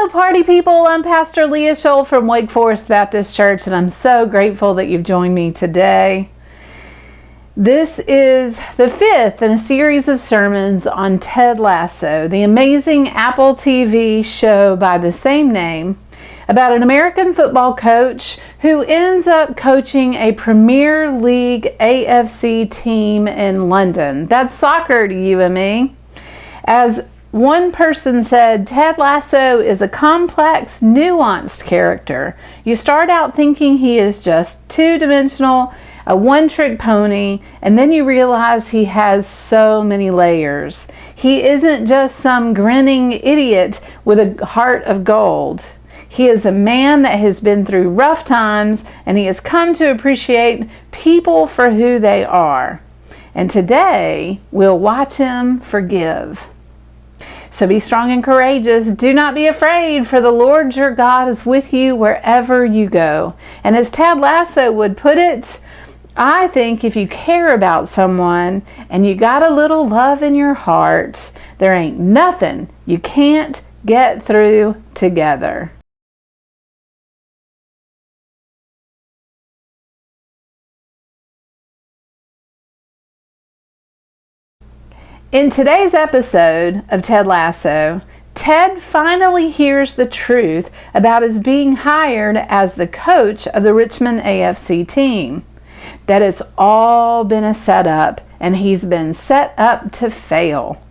Hello, party people. I'm Pastor Lia Scholl from Wake Forest Baptist Church, and I'm so grateful that you've joined me today. This is the fifth in a series of sermons on Ted Lasso, the amazing Apple TV show by the same name, about an American football coach who ends up coaching a Premier League AFC team in London. That's soccer to you and me. As one person said, Ted Lasso is a complex, nuanced character. You start out thinking he is just two-dimensional, a one-trick pony, and then you realize he has so many layers. He isn't just some grinning idiot with a heart of gold. He is a man that has been through rough times, and he has come to appreciate people for who they are. And today, we'll watch him forgive. So be strong and courageous. Do not be afraid, for the Lord your God is with you wherever you go. And as Ted Lasso would put it, I think if you care about someone and you got a little love in your heart, there ain't nothing you can't get through together. In today's episode of Ted Lasso, Ted finally hears the truth about his being hired as the coach of the Richmond AFC team. That it's all been a setup and he's been set up to fail.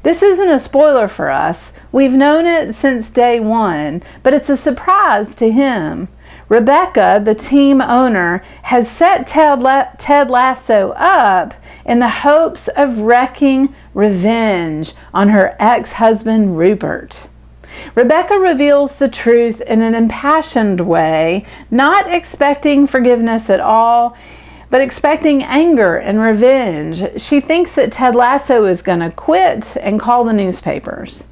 This isn't a spoiler for us. We've known it since day one, but it's a surprise to him. Rebecca, the team owner, has set Ted Lasso up in the hopes of wreaking revenge on her ex-husband Rupert. Rebecca reveals the truth in an impassioned way, not expecting forgiveness at all, but expecting anger and revenge. She thinks that Ted Lasso is going to quit and call the newspapers.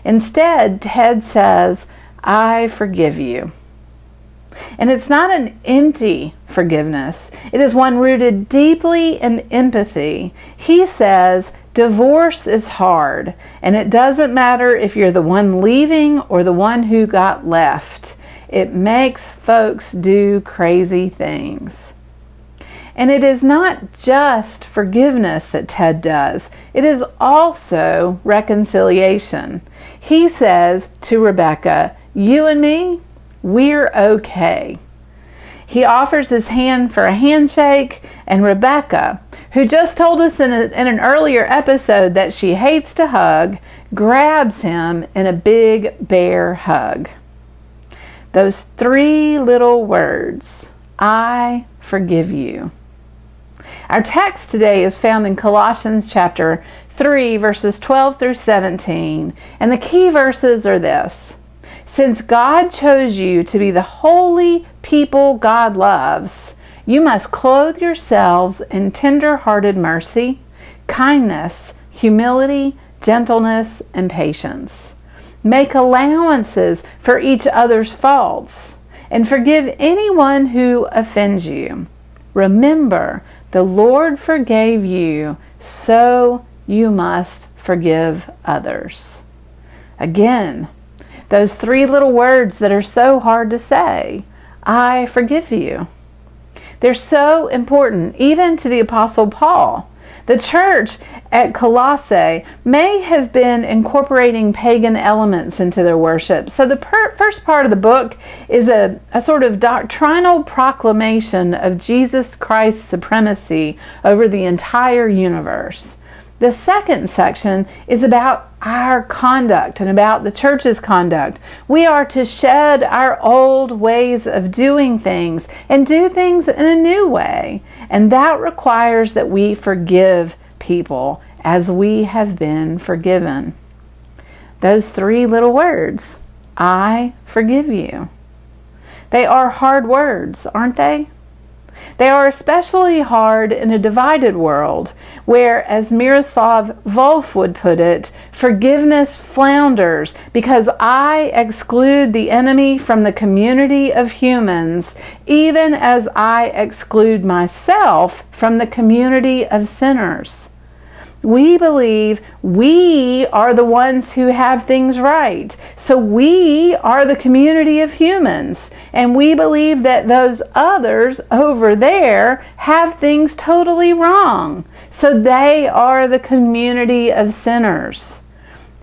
Instead, Ted says, "I forgive you." And it's not an empty forgiveness. It is one rooted deeply in empathy. He says, divorce is hard, and it doesn't matter if you're the one leaving or the one who got left. It makes folks do crazy things. And it is not just forgiveness that Ted does. It is also reconciliation. He says to Rebecca, "You and me, we're okay." He offers his hand for a handshake, and Rebecca, who just told us in an earlier episode that she hates to hug, grabs him in a big bear hug. Those three little words, "I forgive you." Our text today is found in Colossians chapter 3, verses 12 through 17, and the key verses are this. Since God chose you to be the holy people God loves, you must clothe yourselves in tender-hearted mercy, kindness, humility, gentleness, and patience. Make allowances for each other's faults, and forgive anyone who offends you. Remember, the Lord forgave you, so you must forgive others. Again, those three little words that are so hard to say, I forgive you. They're so important, even to the Apostle Paul. The church at Colossae may have been incorporating pagan elements into their worship. So the first part of the book is a sort of doctrinal proclamation of Jesus Christ's supremacy over the entire universe. The second section is about our conduct and about the church's conduct. We are to shed our old ways of doing things and do things in a new way. And that requires that we forgive people as we have been forgiven. Those three little words, I forgive you. They are hard words, aren't they? They are especially hard in a divided world where, as Miroslav Volf would put it, forgiveness flounders because I exclude the enemy from the community of humans, even as I exclude myself from the community of sinners. We believe we are the ones who have things right. So we are the community of humans. And we believe that those others over there have things totally wrong. So they are the community of sinners.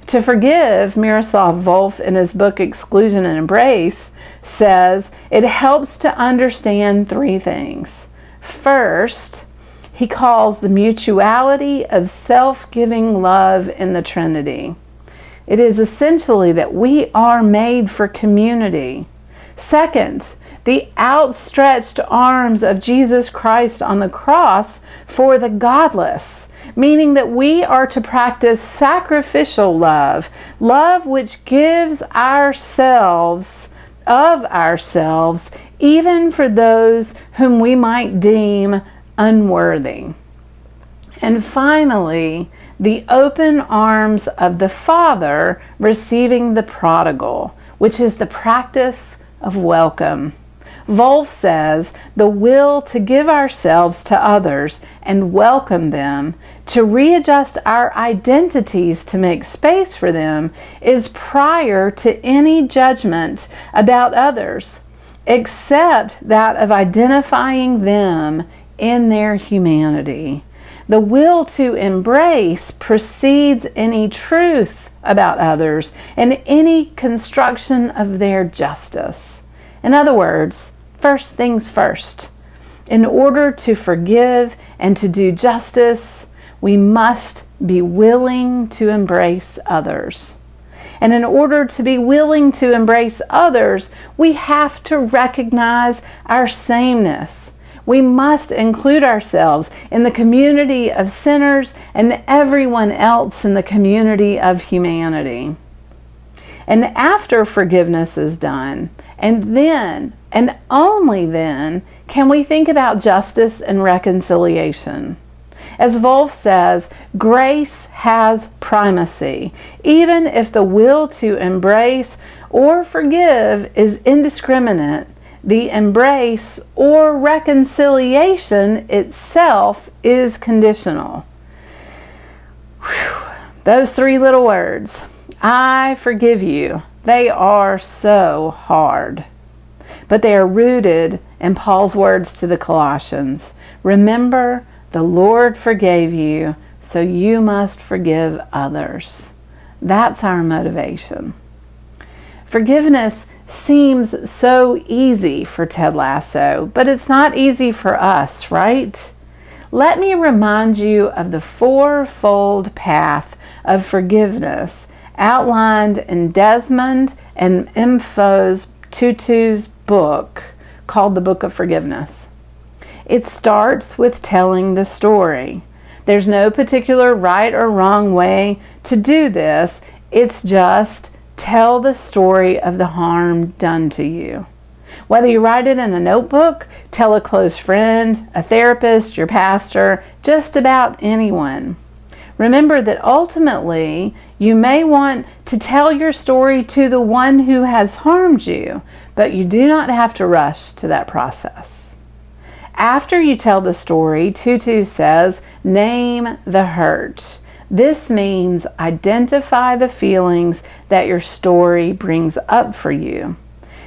To forgive, Miroslav Volf in his book Exclusion and Embrace says it helps to understand three things. First, he calls the mutuality of self-giving love in the Trinity. It is essentially that we are made for community. Second, the outstretched arms of Jesus Christ on the cross for the godless, meaning that we are to practice sacrificial love, love which gives ourselves, of ourselves, even for those whom we might deem unworthy. And finally, the open arms of the Father receiving the prodigal, which is the practice of welcome. Volf says the will to give ourselves to others and welcome them, to readjust our identities to make space for them, is prior to any judgment about others, except that of identifying them in their humanity. The will to embrace precedes any truth about others and any construction of their justice. In other words, first things first. In order to forgive and to do justice, we must be willing to embrace others. And in order to be willing to embrace others, we have to recognize our sameness. We must include ourselves in the community of sinners and everyone else in the community of humanity. And after forgiveness is done, and then, and only then, can we think about justice and reconciliation. As Volf says, grace has primacy, even if the will to embrace or forgive is indiscriminate. The embrace or reconciliation itself is conditional. Whew. Those three little words, I forgive you, they are so hard. But they are rooted in Paul's words to the Colossians. Remember, the Lord forgave you, so you must forgive others. That's our motivation. Forgiveness seems so easy for Ted Lasso, but it's not easy for us, right? Let me remind you of the fourfold path of forgiveness outlined in Desmond and Mfo's Tutu's book called The Book of Forgiveness. It starts with telling the story. There's no particular right or wrong way to do this. It's just tell the story of the harm done to you. Whether you write it in a notebook, tell a close friend, a therapist, your pastor, just about anyone. Remember that ultimately, you may want to tell your story to the one who has harmed you, but you do not have to rush to that process. After you tell the story, Tutu says, name the hurt. This means identify the feelings that your story brings up for you.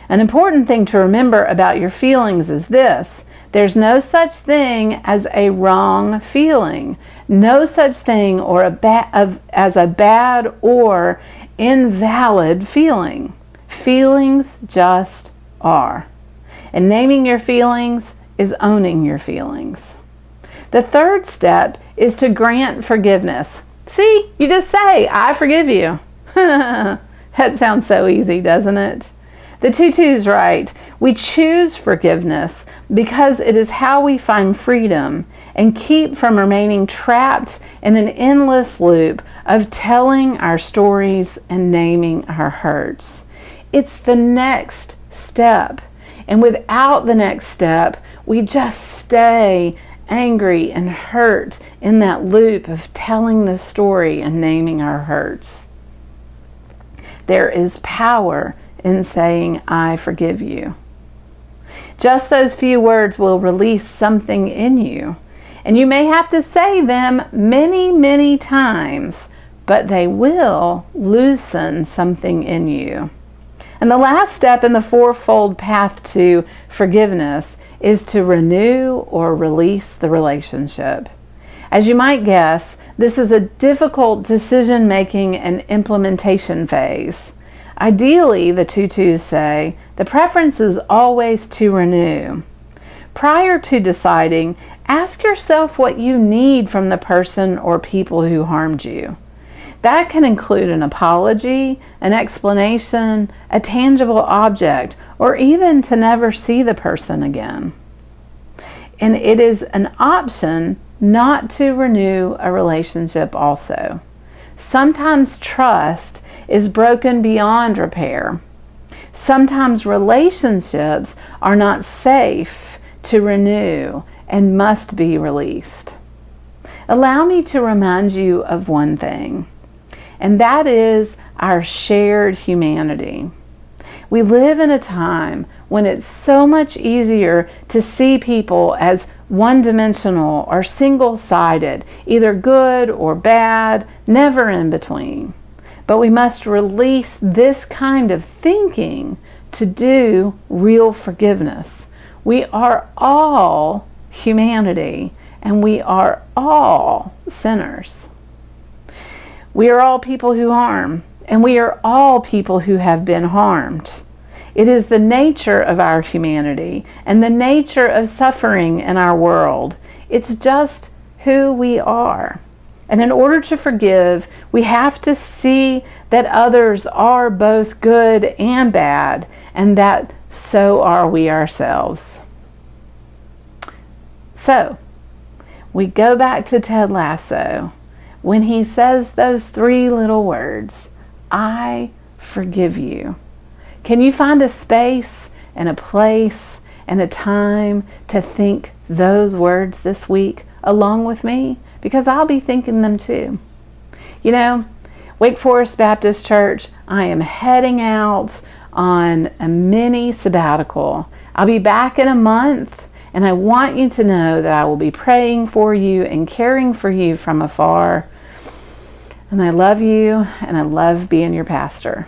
An important thing to remember about your feelings is this: there's no such thing as a wrong feeling, no such thing as a bad or invalid feeling. Feelings just are. And naming your feelings is owning your feelings. The third step is to grant forgiveness. See, you just say, I forgive you. That sounds so easy, doesn't it? The Tutu's right. We choose forgiveness because it is how we find freedom and keep from remaining trapped in an endless loop of telling our stories and naming our hurts. It's the next step. And without the next step, we just stay angry and hurt in that loop of telling the story and naming our hurts. There is power in saying, I forgive you. Just those few words will release something in you. And you may have to say them many, many times, but they will loosen something in you. And the last step in the fourfold path to forgiveness is to renew or release the relationship. As you might guess, this is a difficult decision-making and implementation phase. Ideally, the tutus say, the preference is always to renew. Prior to deciding, ask yourself what you need from the person or people who harmed you. That can include an apology, an explanation, a tangible object, or even to never see the person again. And it is an option not to renew a relationship also. Sometimes trust is broken beyond repair. Sometimes relationships are not safe to renew and must be released. Allow me to remind you of one thing, and that is our shared humanity. We live in a time when it's so much easier to see people as one-dimensional or single-sided, either good or bad, never in between. But we must release this kind of thinking to do real forgiveness. We are all humanity, and we are all sinners. We are all people who harm, and we are all people who have been harmed. It is the nature of our humanity and the nature of suffering in our world. It's just who we are. And in order to forgive, we have to see that others are both good and bad, and that so are we ourselves. So, we go back to Ted Lasso when he says those three little words, I forgive you. Can you find a space and a place and a time to think those words this week along with me? Because I'll be thinking them too. You know, Wake Forest Baptist Church, I am heading out on a mini sabbatical. I'll be back in a month, and I want you to know that I will be praying for you and caring for you from afar. And I love you, and I love being your pastor.